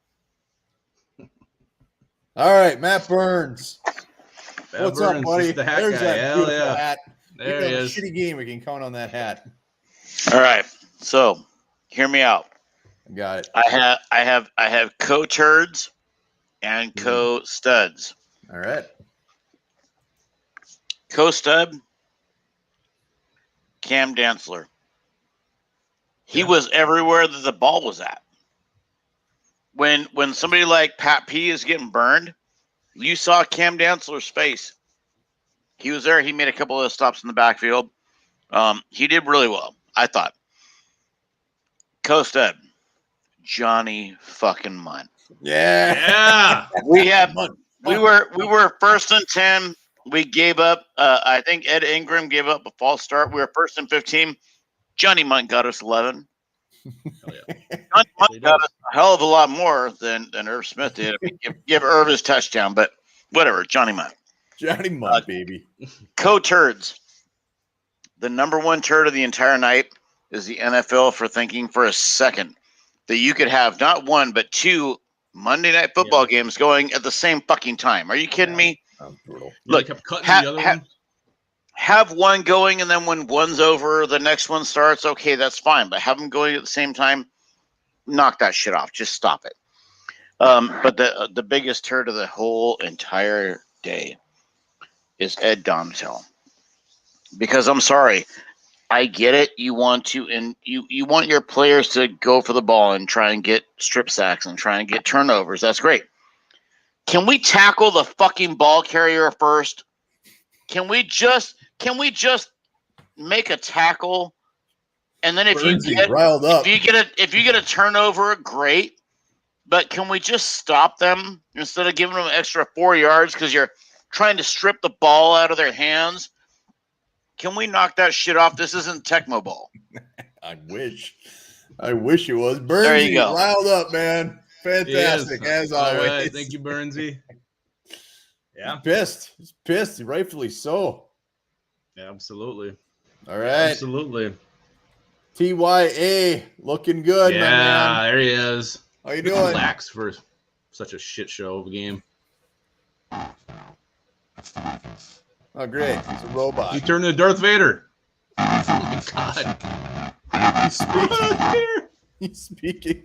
All right, Matt Burns. What's up, buddy? The hat There's guy. that Hell yeah. hat. There he is. Shitty game. We can count on that hat. All right. So, hear me out. Got it. I have co-turds and co-studs. All right. Co-stud, Cam Dantzler. He was everywhere that the ball was at. When somebody like Pat P is getting burned, you saw Cam Dantzler's face. He was there. He made a couple of stops in the backfield. He did really well, I thought. Co-stud, Johnny fucking Munn. Yeah. We were first and 10. We gave up. I think Ed Ingram gave up a false start. We were first and 15. Johnny Munn got us 11. Hell yeah. Johnny Munn got us a hell of a lot more than Irv Smith did. I mean, give Irv his touchdown, but whatever. Johnny Munn. Johnny Munn, baby. Co-turds. The number one turd of the entire night is the NFL for thinking for a second that you could have not one but two Monday Night Football games going at the same fucking time. Are you kidding me? Brutal. Look, kept cutting the other one. Have one going, and then when one's over, the next one starts. Okay, that's fine. But have them going at the same time. Knock that shit off. Just stop it. But the biggest turd of the whole entire day is Ed Donatel. Because I'm sorry, I get it. You want to, and you want your players to go for the ball and try and get strip sacks and try and get turnovers. That's great. Can we tackle the fucking ball carrier first? Can we just make a tackle? And then if you get a turnover, great. But can we just stop them instead of giving them an extra 4 yards because you're trying to strip the ball out of their hands? Can we knock that shit off? This isn't Tecmo Bowl. I wish it was. Burnsy, there you go. Riled up, man. Fantastic, as always. Right. Thank you, Burnsy. Yeah. He's pissed. Rightfully so. Yeah, absolutely. All right. Absolutely. TYA looking good, my man. Yeah, there he is. How you doing? Relax for such a shit show of a game. Oh, great. He's a robot. He turned into Darth Vader. Oh, my God. He's speaking. He's speaking.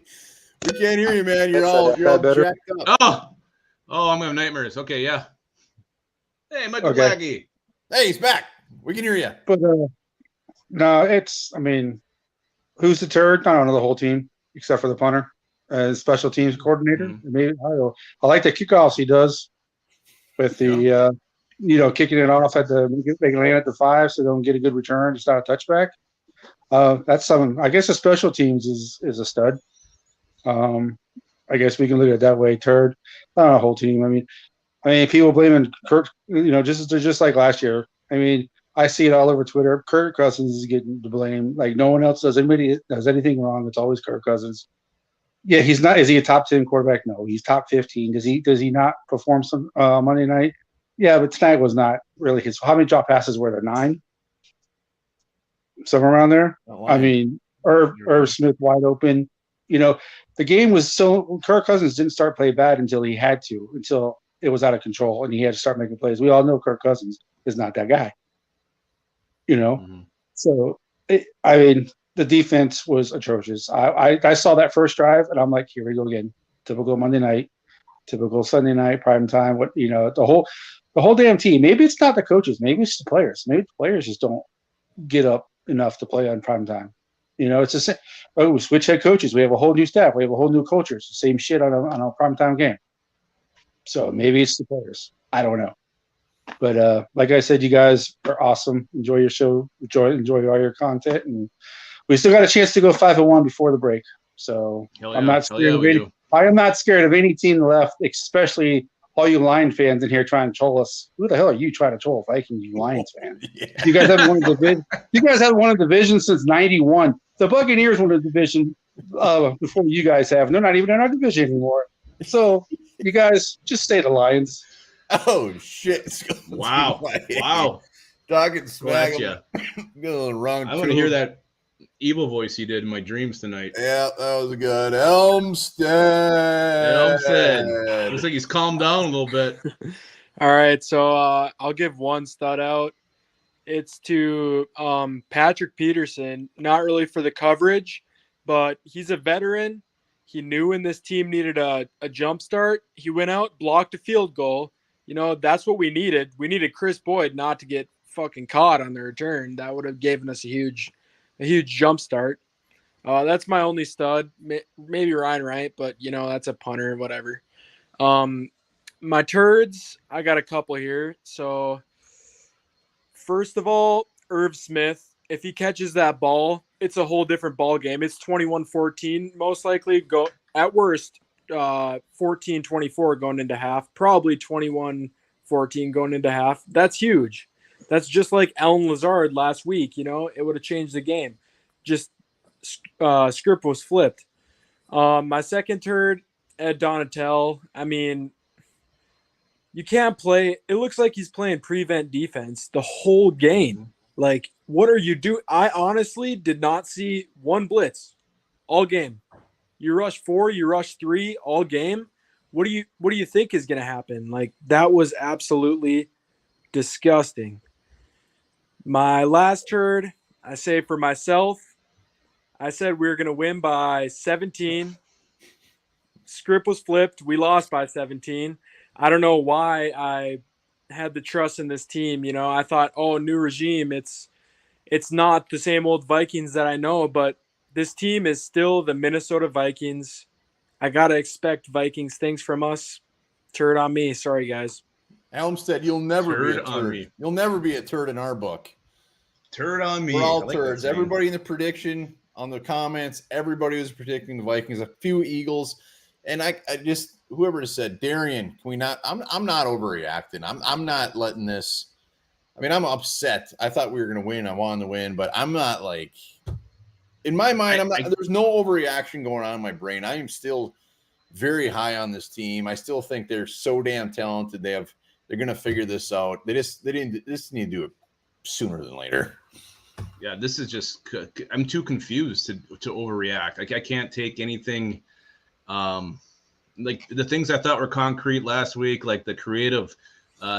We can't hear you, man. You're That's all better. jacked up. Oh, I'm gonna have nightmares. Okay, yeah. Hey, Michael Okay. Blackie. Hey, he's back. We can hear you. But no, I mean, who's the turd? I don't know the whole team except for the punter, special teams coordinator. Mhm. Maybe I like the kickoffs he does with the kicking it off at they can land at the 5 so they don't get a good return. It's not a touchback. That's something. I guess the special teams is a stud. I guess we can look at it that way. Turd, not a whole team. I mean, people blaming Kirk. Just like last year. I mean, I see it all over Twitter. Kirk Cousins is getting the blame. Like no one else does. Anybody does anything wrong, it's always Kirk Cousins. Yeah, he's not. Is he a top 10 quarterback? No, he's top 15. Does he not perform some Monday night? Yeah, but tonight was not really his. How many drop passes were there? 9, somewhere around there. I mean, Irv Smith wide open. The game was so Kirk Cousins didn't start play bad until he had to, until it was out of control and he had to start making plays. We all know Kirk Cousins is not that guy. So I mean, the defense was atrocious. I saw that first drive and I'm like, here we go again. Typical Monday night, typical Sunday night prime time. The whole damn team. Maybe it's not the coaches. Maybe it's the players. Maybe the players just don't get up enough to play on prime time. It's the same. Oh, we switch head coaches. We have a whole new staff. We have a whole new culture. It's the same shit on a primetime game. So maybe it's the players. I don't know. But like I said, you guys are awesome. Enjoy your show. Enjoy all your content, and we still got a chance to go 5-1 before the break. So I'm not scared of any. I am not scared of any team left, especially all you Lions fans in here trying to troll us. Who the hell are you trying to troll? Vikings, you Lions fans. Yeah. You guys haven't won a division. You guys haven't won a division since '91. The Buccaneers won a division before you guys have. They're not even in our division anymore. So you guys just stay the Lions. Oh shit! Wow! Talking smack. Going wrong. I want to hear that evil voice he did in my dreams tonight. Yeah, that was good. Elmstead. Looks like he's calmed down a little bit. All right, so I'll give one stud out. It's to Patrick Peterson, not really for the coverage, but he's a veteran. He knew when this team needed a jump start. He went out, blocked a field goal. That's what we needed. We needed Chris Boyd not to get fucking caught on the return. That would have given us a huge jump start. That's my only stud. Maybe Ryan Wright, but that's a punter, whatever. My turds, I got a couple here. So first of all, Irv Smith, if he catches that ball, it's a whole different ball game. It's 21-14, most likely. Go at worst 14-24 going into half, probably 21-14 going into half. That's huge. That's just like Alan Lazard last week. It would have changed the game. Just script was flipped. My second turd, Ed Donatel. I mean, you can't play. It looks like he's playing prevent defense the whole game. Like, what are you doing? I honestly did not see one blitz all game. You rush 4, you rush 3 all game. What do you think is going to happen? Like, that was absolutely disgusting. My last turd, I say for myself, I said we were going to win by 17. Script was flipped. We lost by 17. I don't know why I had the trust in this team. I thought, new regime. It's not the same old Vikings that I know, but this team is still the Minnesota Vikings. I got to expect Vikings things from us. Turd on me. Sorry, guys. Elmstead, you'll never be a turd. You'll never be a turd in our book. Turd on me. We're all turds. Everybody in the prediction, on the comments, everybody was predicting the Vikings. A few Eagles. And I just, whoever said, Darian, can we not? I'm not overreacting. I'm not letting this. I mean, I'm upset. I thought we were going to win. I wanted to win, but I'm not like, in my mind, there's no overreaction going on in my brain. I am still very high on this team. I still think they're so damn talented. They're going to figure this out. They just need to do it sooner than later. Yeah, this is just, I'm too confused to overreact. Like, I can't take anything. Like the things I thought were concrete last week, like the creative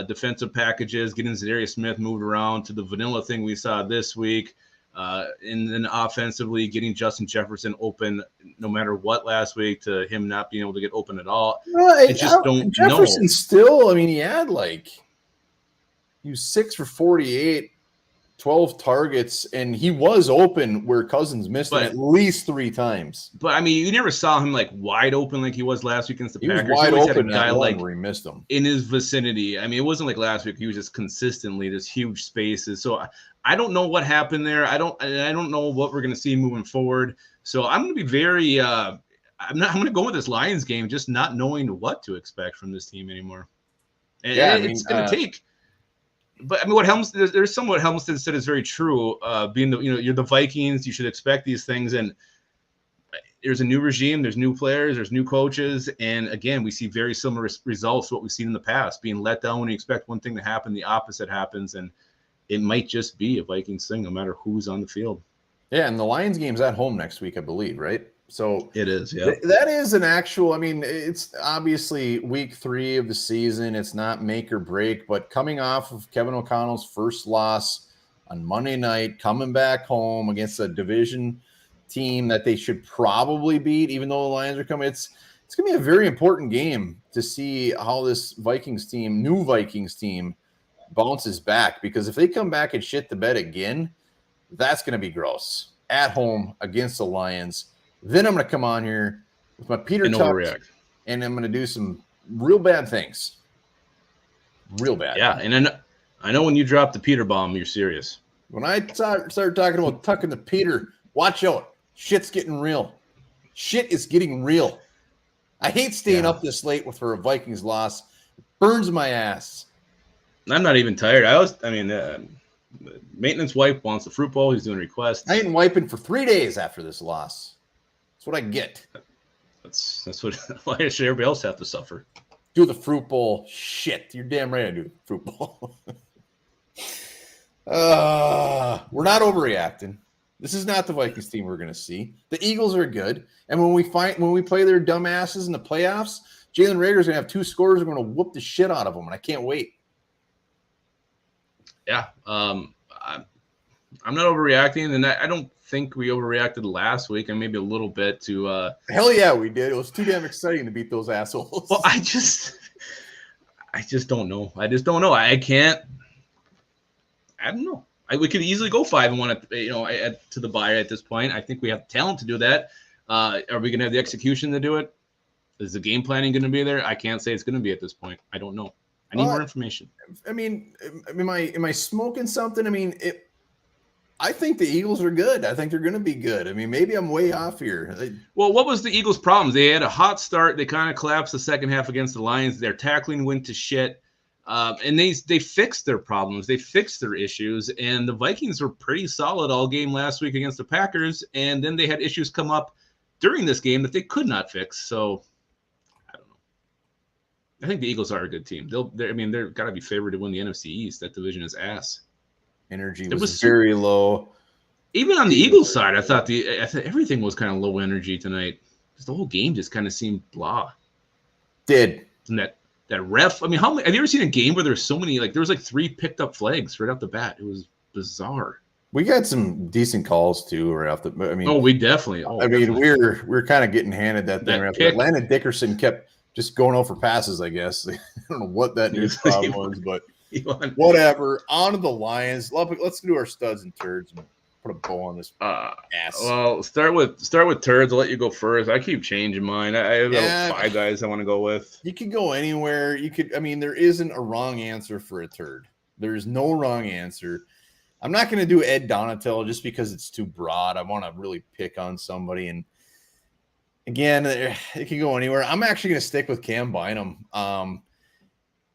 defensive packages, getting Zadarius Smith moved around to the vanilla thing we saw this week. And then offensively, getting Justin Jefferson open no matter what last week to him not being able to get open at all. Well, I just don't Jefferson know. still, I mean, he was 6 for 48, 12 targets, and he was open where Cousins missed him at least 3 times. But I mean, you never saw him like wide open like he was last week against the Packers. Was wide he always open had a guy like where he missed him in his vicinity. I mean, it wasn't like last week. He was just consistently just huge spaces. So I don't know what happened there. I don't know what we're going to see moving forward. So I'm going to be very I'm going to go with this Lions game just not knowing what to expect from this team anymore. And it's going to take. But I mean, there's some what Helmstead said is very true. Being you're the Vikings, you should expect these things. And there's a new regime, there's new players, there's new coaches, and again, we see very similar results to what we've seen in the past. Being let down when you expect one thing to happen, the opposite happens, and it might just be a Vikings thing, no matter who's on the field. Yeah, and the Lions game's at home next week, I believe, right? So it is, yeah. That is an actual, I mean, it's obviously week 3 of the season. It's not make or break, but coming off of Kevin O'Connell's first loss on Monday night, coming back home against a division team that they should probably beat, even though the Lions are coming, it's going to be a very important game to see how this new Vikings team bounces back, because if they come back and shit the bed again, that's going to be gross. At home against the Lions. Then I'm going to come on here with my Peter tucked, and I'm going to do some real bad things. Real bad. Yeah, and then I know when you drop the Peter bomb, you're serious. When I started talking about tucking the Peter, watch out. Shit's getting real. Shit is getting real. I hate staying up this late for a Vikings loss. It burns my ass. I'm not even tired. Maintenance wipe wants the fruit bowl. He's doing requests. I ain't wiping for 3 days after this loss. That's what I get. That's why should everybody else have to suffer? Do the fruit bowl. Shit. You're damn right I do the fruit bowl. We're not overreacting. This is not the Vikings team we're going to see. The Eagles are good. And when we play their dumb asses in the playoffs, Jalen Reagor's going to have 2 scores. We're going to whoop the shit out of them, and I can't wait. Yeah. I'm not overreacting, and I don't think we overreacted last week, and maybe a little bit to hell yeah, we did. It was too damn exciting to beat those assholes. Well, I just don't know. I just don't know. I don't know. We could easily go 5-1 to the bye at this point. I think we have talent to do that. Are we going to have the execution to do it? Is the game planning going to be there? I can't say it's going to be at this point. I don't know. I need more information. Am I smoking something? I think the Eagles are good. I think they're going to be good. Maybe I'm way off here. Well, what was the Eagles' problems? They had a hot start. They kind of collapsed the second half against the Lions. Their tackling went to shit. And they fixed their problems. They fixed their issues. And the Vikings were pretty solid all game last week against the Packers. And then they had issues come up during this game that they could not fix. So I don't know. I think the Eagles are a good team. They're got to be favored to win the NFC East. That division is ass. Energy was very low. Even on the Eagles side, I thought everything was kind of low energy tonight. Just the whole game just kind of seemed blah. Did. And that ref, have you ever seen a game where there's so many, there was 3 picked up flags right off the bat? It was bizarre. We got some decent calls too right off the. We definitely. We're kind of getting handed that thing. Right. Landon Dickerson kept just going over passes. I guess I don't know what that news problem was, but whatever. On to the Lions. Let's do our studs and turds and put a bow on this ass. Well, start with turds. I'll let you go first. I keep changing mine. I have 5 guys I want to go with. You could go anywhere. You could. There isn't a wrong answer for a turd. There's no wrong answer. I'm not going to do Ed Donatel just because it's too broad. I want to really pick on somebody. And again, it can go anywhere. I'm actually going to stick with Cam Bynum.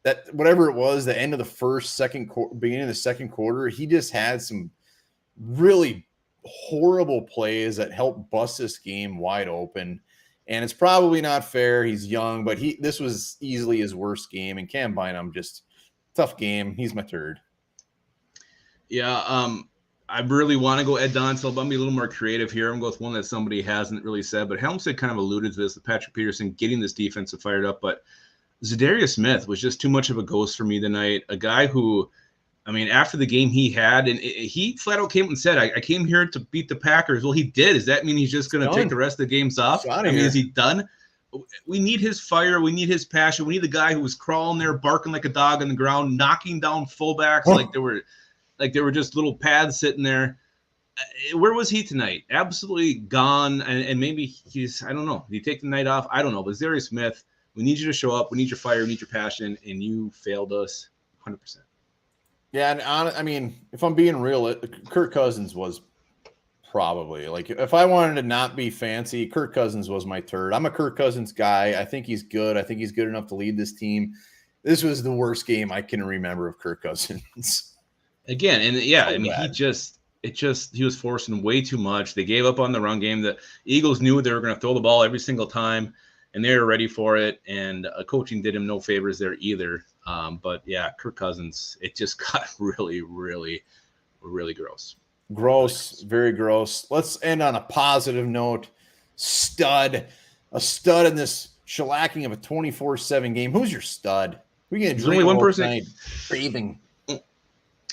That whatever it was, the end of the beginning of the second quarter, he just had some really horrible plays that helped bust this game wide open. And it's probably not fair. He's young, but this was easily his worst game. And Cam Bynum, just tough game. He's my turd. Yeah, I really want to go Ed Donatel, but I'm going to be a little more creative here. I'm going to go with one that somebody hasn't really said, but Helmstead kind of alluded to this, with Patrick Peterson getting this defense fired up. But Zadarius Smith was just too much of a ghost for me tonight. A guy who, I mean, after the game he had, and he flat out came and said, I came here to beat the Packers. Well, he did. Does that mean he's just going to take the rest of the games off? I mean, is he done? We need his fire. We need his passion. We need the guy who was crawling there, barking like a dog on the ground, knocking down fullbacks like they were just little pads sitting there. Where was he tonight? Absolutely gone. And maybe he's, I don't know. Did he take the night off? I don't know. But Zadarius Smith, we need you to show up. We need your fire. We need your passion. And you failed us 100%. Yeah, and I mean, if I'm being real, Kirk Cousins was probably, like, if I wanted to not be fancy, Kirk Cousins was my turd. I'm a Kirk Cousins guy. I think he's good. I think he's good enough to lead this team. This was the worst game I can remember of Kirk Cousins. Again, and yeah, So I mean, bad. he was forcing way too much. They gave up on the run game. The Eagles knew they were going to throw the ball every single time, and they were ready for it. And coaching did him no favors there either. But yeah, Kirk Cousins, it just got really, really, really gross. Gross, very gross. Let's end on a positive note. A stud in this shellacking of a 24-7 game. Who's your stud? Who are you going to There's drink only one all person. tonight? Bathing.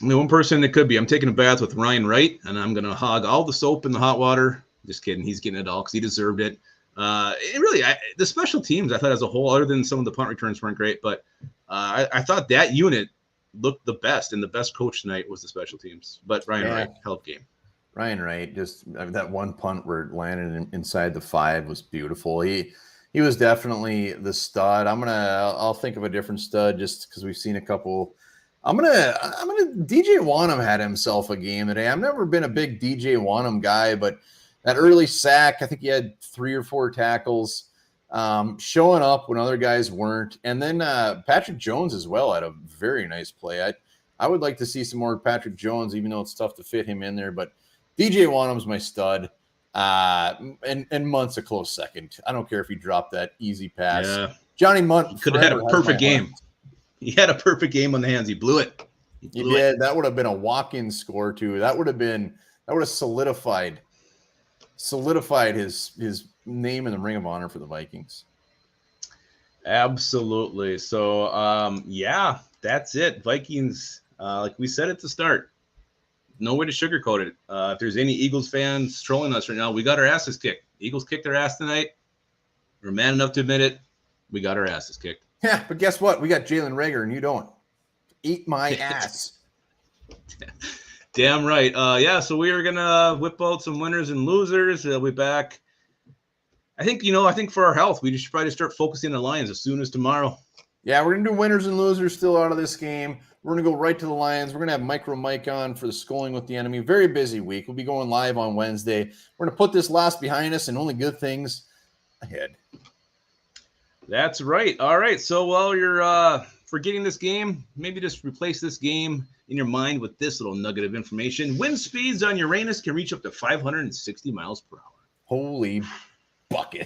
Only one person that could be. I'm taking a bath with Ryan Wright, and I'm going to hog all the soap in the hot water. Just kidding. He's getting it all because he deserved it. The special teams, I thought as a whole, other than some of the punt returns weren't great, but I thought that unit looked the best, and the best coach tonight was the special teams. But Ryan Wright, hell of a game. Ryan Wright, that one punt where it landed inside the 5 was beautiful. He was definitely the stud. I'll think of a different stud just because we've seen a couple. DJ Wanham had himself a game today. I've never been a big DJ Wanham guy, but that early sack, I think he had 3 or 4 tackles, showing up when other guys weren't. And then Patrick Jones as well had a very nice play. I would like to see some more Patrick Jones, even though it's tough to fit him in there. But DJ Wanham's my stud, and Munt's a close second. I don't care if he dropped that easy pass. Yeah. Johnny Munt could have had a perfect game. He had a perfect game on the hands. He blew it. Yeah, that would have been a walk-in score too. That would have solidified his name in the Ring of Honor for the Vikings. Absolutely. So yeah, that's it. Vikings, like we said at the start, no way to sugarcoat it. If there's any Eagles fans trolling us right now, we got our asses kicked. Eagles kicked their ass tonight. We're man enough to admit it. We got our asses kicked. Yeah, but guess what? We got Jalen Reagor, and you don't. Eat my ass. Damn right. Yeah, so we are going to whip out some winners and losers. They'll be back. I think for our health, we should probably start focusing on the Lions as soon as tomorrow. Yeah, we're going to do winners and losers still out of this game. We're going to go right to the Lions. We're going to have Micro Mike on for the Schooling with the Enemy. Very busy week. We'll be going live on Wednesday. We're going to put this loss behind us and only good things ahead. That's right. All right. So while you're forgetting this game, maybe just replace this game in your mind with this little nugget of information. Wind speeds on Uranus can reach up to 560 miles per hour. Holy bucket.